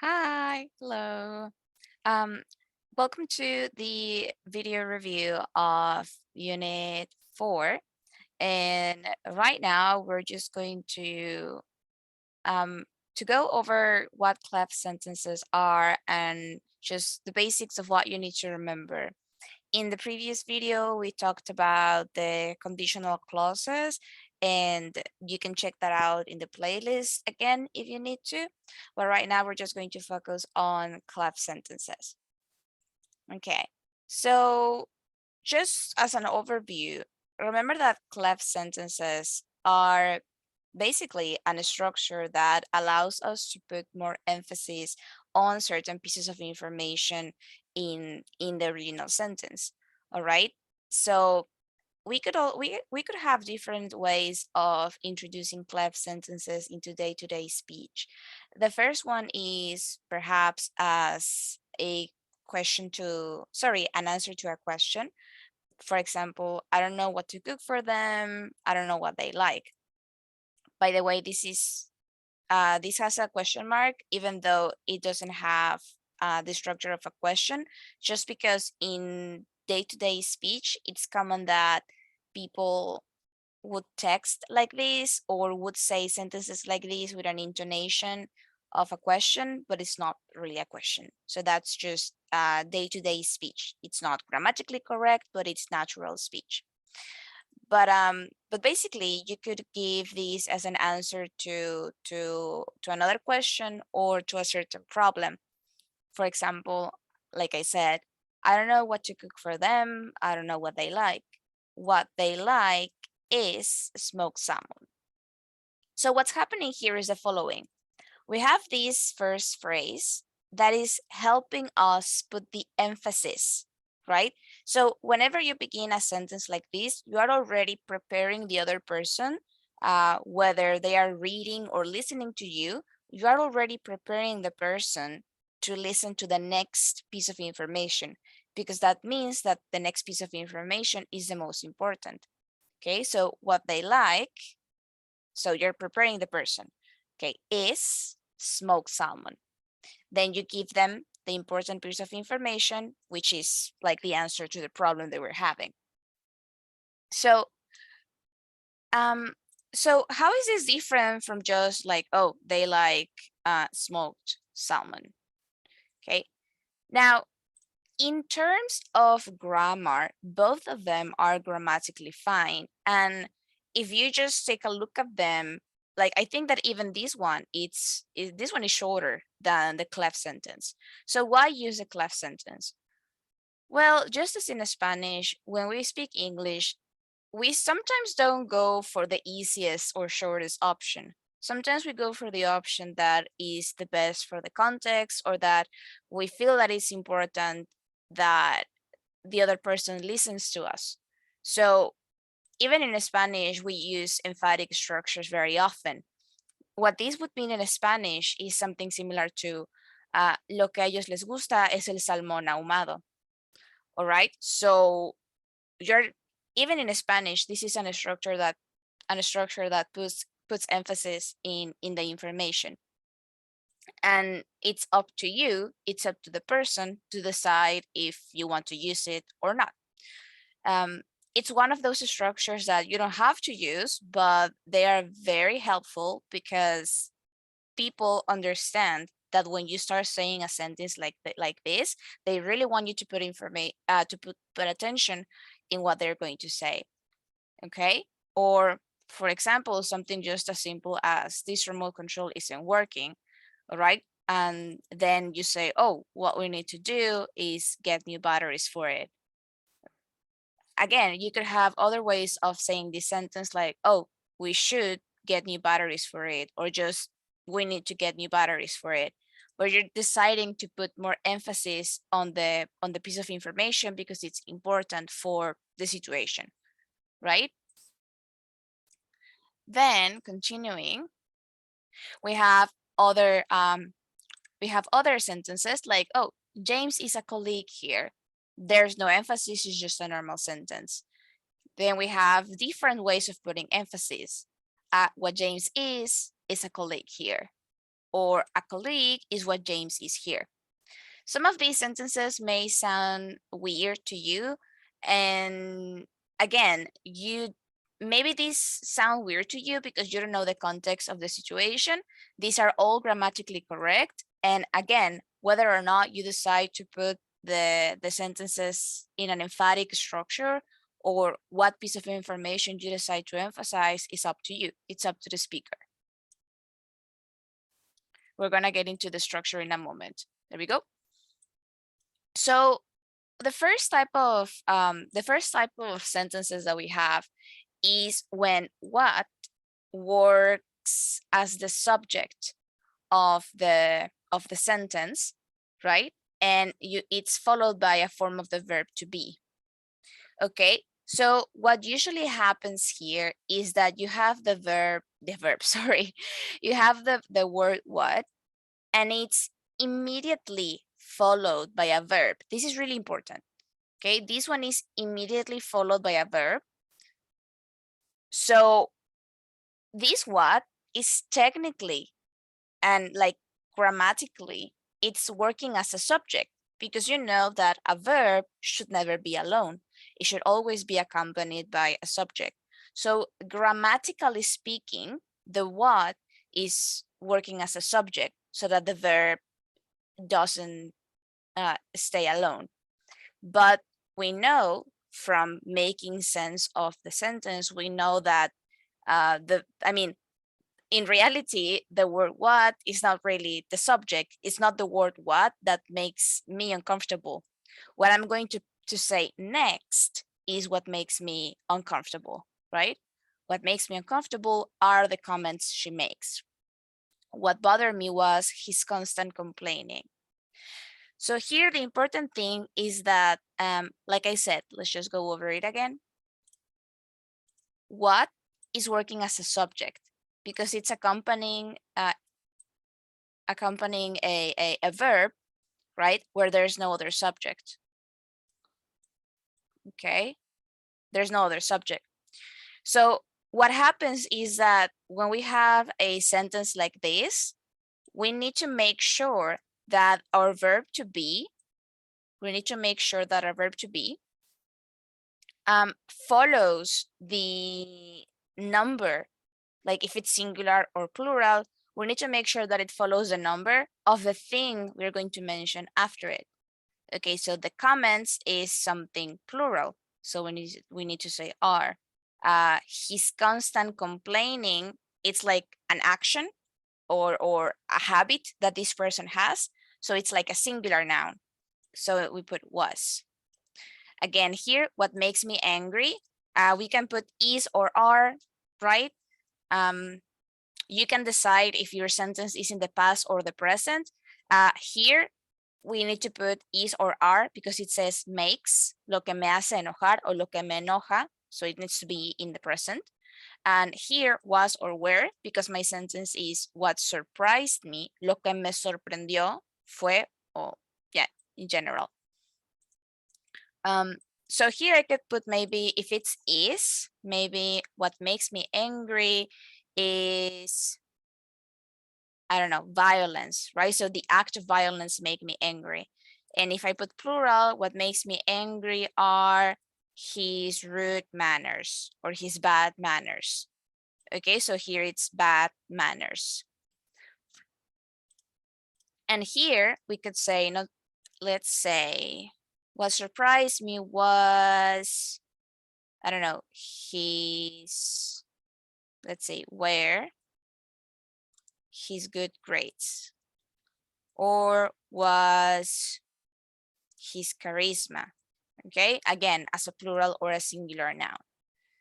Hi, hello. Um, Welcome to the video review of Unit 4. And right now we're just going um, to go over what clef sentences are and just the basics of what you need to remember. In the previous video, we talked about the conditional clauses, and you can check that out in the playlist again if you need to. But right now, we're just going to focus on clef sentences. Okay, so just as an overview, remember that clef sentences are basically a structure that allows us to put more emphasis on certain pieces of information in the original sentence. All right, so we could have different ways of introducing clef sentences into day-to-day speech. The first one is perhaps as a question to sorry an answer to a question. For example, I don't know what to cook for them, I don't know what they like. By the way, this has a question mark, even though it doesn't have the structure of a question, just because in day-to-day speech, it's common that people would text like this or would say sentences like this with an intonation of a question, but it's not really a question. So that's just day-to-day speech. It's not grammatically correct, but it's natural speech. But basically you could give this as an answer to another question or to a certain problem. For example, like I said, I don't know what to cook for them, I don't know what they like. What they like is smoked salmon. So what's happening here is the following. We have this first phrase that is helping us put the emphasis, right? So whenever you begin a sentence like this, you are already preparing the other person, whether they are reading or listening to you, you are already preparing the person to listen to the next piece of information, because that means that the next piece of information is the most important. Okay, so what they like, so you're preparing the person, okay, is smoked salmon. Then you give them the important piece of information, which is like the answer to the problem they were having. So, um, so how is this different from just like, oh, they like smoked salmon? Okay. Now, in terms of grammar, both of them are grammatically fine. And if you just take a look at them, like I think that even this one, this one is shorter than the clef sentence. So why use a clef sentence? Well, just as in Spanish, when we speak English, we sometimes don't go for the easiest or shortest option. Sometimes we go for the option that is the best for the context, or that we feel that it's important that the other person listens to us. So even in Spanish, we use emphatic structures very often. What this would mean in Spanish is something similar to lo que a ellos les gusta es el salmón ahumado. All right. So you're even in Spanish, this is a structure that puts emphasis in the information. And it's up to you, it's up to the person to decide if you want to use it or not. It's one of those structures that you don't have to use, but they are very helpful because people understand that when you start saying a sentence like this, they really want you to put information to put attention in what they're going to say. Okay, or for example, something just as simple as this remote control isn't working. All right, and then you say, oh, what we need to do is get new batteries for it. Again, you could have other ways of saying this sentence, like, oh, we should get new batteries for it, or just we need to get new batteries for it. But you're deciding to put more emphasis on the piece of information because it's important for the situation, right? Then continuing, we have other sentences like, oh, James is a colleague here. There's no emphasis, it's just a normal sentence. Then we have different ways of putting emphasis. What James is a colleague here. or a colleague is what James is here. Some of these sentences may sound weird to you. And again, maybe these sound weird to you because you don't know the context of the situation. These are all grammatically correct. And again, whether or not you decide to put the sentences in an emphatic structure or what piece of information you decide to emphasize is up to you. It's up to the speaker. We're gonna get into the structure in a moment. There we go. So the first type of sentences that we have is when what works as the subject of the sentence, right? And it's followed by a form of the verb to be. Okay, so what usually happens here is that you have the verb, sorry, you have the word what, and it's immediately followed by a verb. This is really important. Okay, this one is immediately followed by a verb. So this what is technically and like grammatically, it's working as a subject, because you know that a verb should never be alone. It should always be accompanied by a subject. So grammatically speaking, the what is working as a subject so that the verb doesn't stay alone. But we know from making sense of the sentence, we know that in reality, the word what is not really the subject. It's not the word what that makes me uncomfortable. What I'm going to say next is what makes me uncomfortable, right? What makes me uncomfortable are the comments she makes. What bothered me was his constant complaining. So here, the important thing is that, like I said, let's just go over it again. What is working as a subject because it's accompanying a verb, right? Where there's no other subject. Okay, there's no other subject. So what happens is that when we have a sentence like this, we need to make sure that our verb to be, follows the number. Like if it's singular or plural, we need to make sure that it follows the number of the thing we're going to mention after it. Okay, so the comments is something plural. So we need to say are. His constant complaining, it's like an action or a habit that this person has. So it's like a singular noun. So we put was. Again, here, what makes me angry, we can put is or are, right? You can decide if your sentence is in the past or the present. Here, we need to put is or are because it says makes, lo que me hace enojar or lo que me enoja. So it needs to be in the present. And here, was or were, because my sentence is what surprised me, lo que me sorprendió fue, or yeah, in general. So here I could put maybe if it's is, maybe what makes me angry is, I don't know, violence, right? So the act of violence make me angry. And if I put plural, what makes me angry are his rude manners or his bad manners. Okay, so here it's bad manners. And here we could say, no, let's say, what surprised me was, I don't know, his, let's say, where his good grades, or was his charisma. Okay, again, as a plural or a singular noun.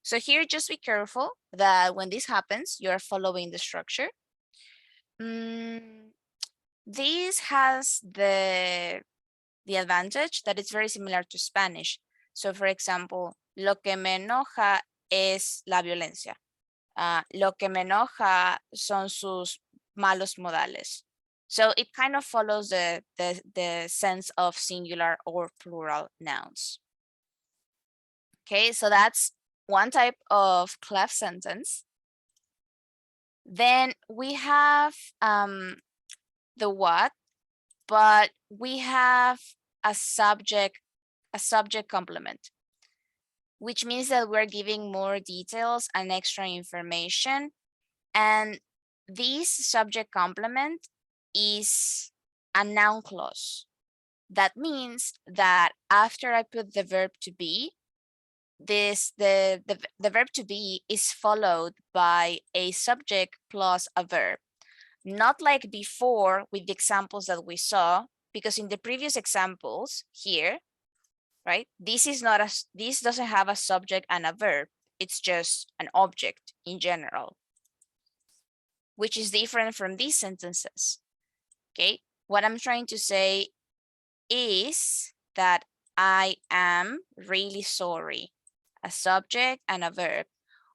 So here, just be careful that when this happens, you are following the structure. This has the advantage that it's very similar to Spanish. So for example, lo que me enoja es la violencia. Lo que me enoja son sus malos modales. So it kind of follows the sense of singular or plural nouns. Okay, so that's one type of clef sentence. Then we have the what, but we have a subject complement, which means that we're giving more details and extra information. And this subject complement is a noun clause. That means that after I put the verb to be, the verb to be is followed by a subject plus a verb. Not like before with the examples that we saw, because in the previous examples here, right, this doesn't have a subject and a verb. It's just an object in general, which is different from these sentences. Okay, what I'm trying to say is that I am really sorry, a subject and a verb.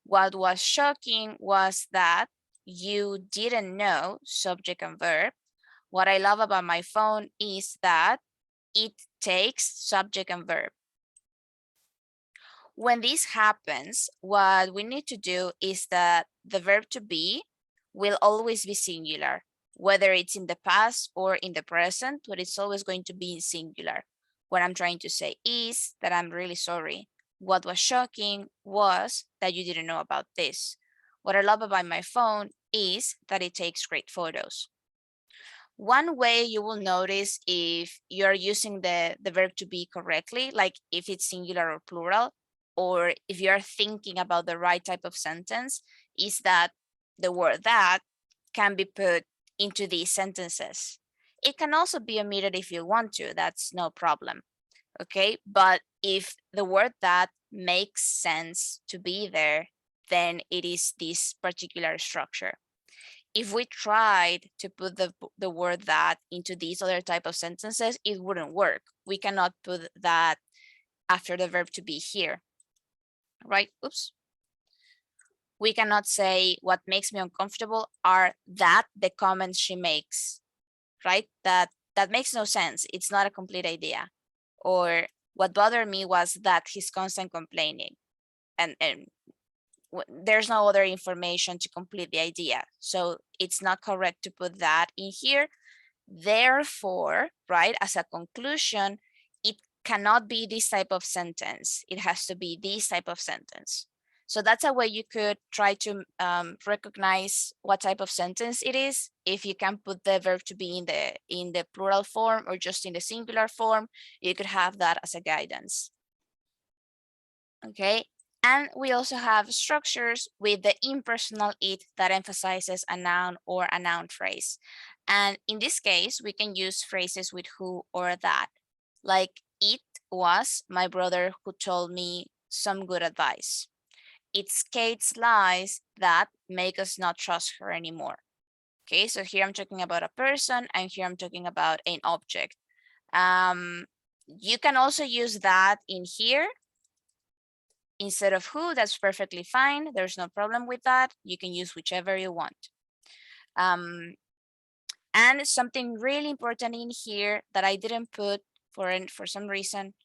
What was shocking was that you didn't know, subject and verb. What I love about my phone is that it takes subject and verb. When this happens, what we need to do is that the verb to be will always be singular, whether it's in the past or in the present, but it's always going to be in singular. What I'm trying to say is that I'm really sorry. What was shocking was that you didn't know about this. What I love about my phone is that it takes great photos. One way you will notice if you're using the verb to be correctly, like if it's singular or plural, or if you're thinking about the right type of sentence, is that the word that can be put into these sentences. It can also be omitted if you want to, that's no problem. Okay, but if the word that makes sense to be there, then it is this particular structure. If we tried to put the word that into these other type of sentences, it wouldn't work. We cannot put that after the verb to be here, right? Oops. We cannot say what makes me uncomfortable are that the comments she makes, right? That makes no sense. It's not a complete idea. Or what bothered me was that he's constant complaining, and there's no other information to complete the idea. So it's not correct to put that in here. Therefore, right, as a conclusion, it cannot be this type of sentence. It has to be this type of sentence. So that's a way you could try to recognize what type of sentence it is. If you can put the verb to be in the plural form or just in the singular form, you could have that as a guidance. Okay, and we also have structures with the impersonal it that emphasizes a noun or a noun phrase. And in this case, we can use phrases with who or that. Like, it was my brother who told me some good advice. It's Kate's lies that make us not trust her anymore. Okay, so here I'm talking about a person, and here I'm talking about an object. You can also use that in here instead of who. That's perfectly fine. There's no problem with that. You can use whichever you want. And something really important in here that I didn't put for some reason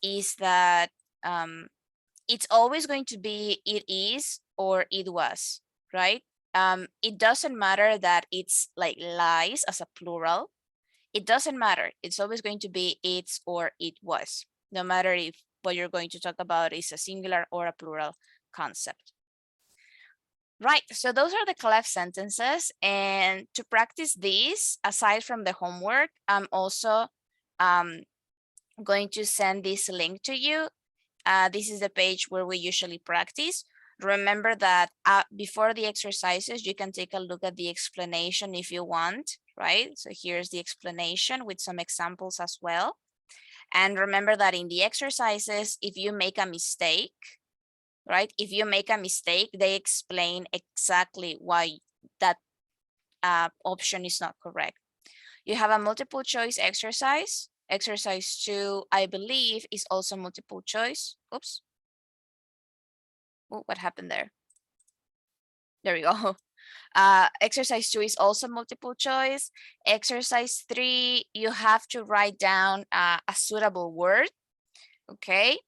is that it's always going to be it is or it was, right? It doesn't matter that it's like lies as a plural. It doesn't matter. It's always going to be it's or it was, no matter if what you're going to talk about is a singular or a plural concept. Right, so those are the Clef sentences. And to practice these, aside from the homework, I'm also going to send this link to you. This is the page where we usually practice. Remember that before the exercises, you can take a look at the explanation if you want, right? So here's the explanation with some examples as well. And remember that in the exercises, if you make a mistake, right? If you make a mistake, they explain exactly why that option is not correct. You have a multiple choice exercise. Exercise 2, I believe, is also multiple choice. Oops. Oh, what happened there? There we go. Exercise 2 is also multiple choice. Exercise 3, you have to write down a suitable word. Okay.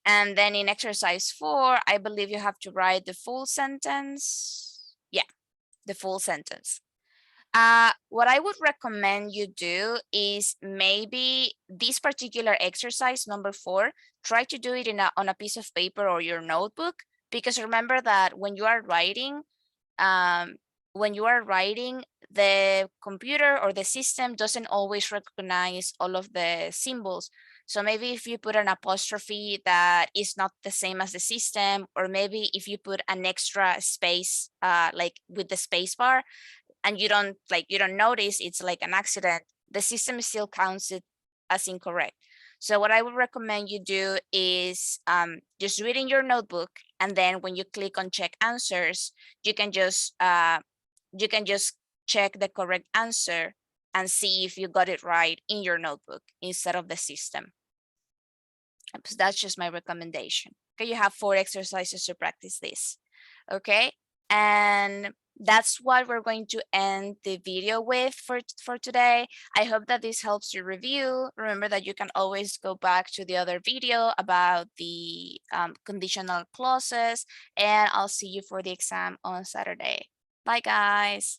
And then in exercise 4, I believe you have to write the full sentence. Yeah, the full sentence. What I would recommend you do is maybe this particular exercise, number 4, try to do it on a piece of paper or your notebook, because remember that um, when you are writing, the computer or the system doesn't always recognize all of the symbols. So maybe if you put an apostrophe that is not the same as the system, or maybe if you put an extra space, like with the space bar, and you don't notice, it's like an accident, the system still counts it as incorrect. So what I would recommend you do is just read in your notebook, and then when you click on check answers, you can just check the correct answer and see if you got it right in your notebook instead of the system. So that's just my recommendation. Okay, you have 4 exercises to practice this. Okay, and that's what we're going to end the video with for today. I hope that this helps you review. Remember that you can always go back to the other video about the conditional clauses, and I'll see you for the exam on Saturday. Bye, guys.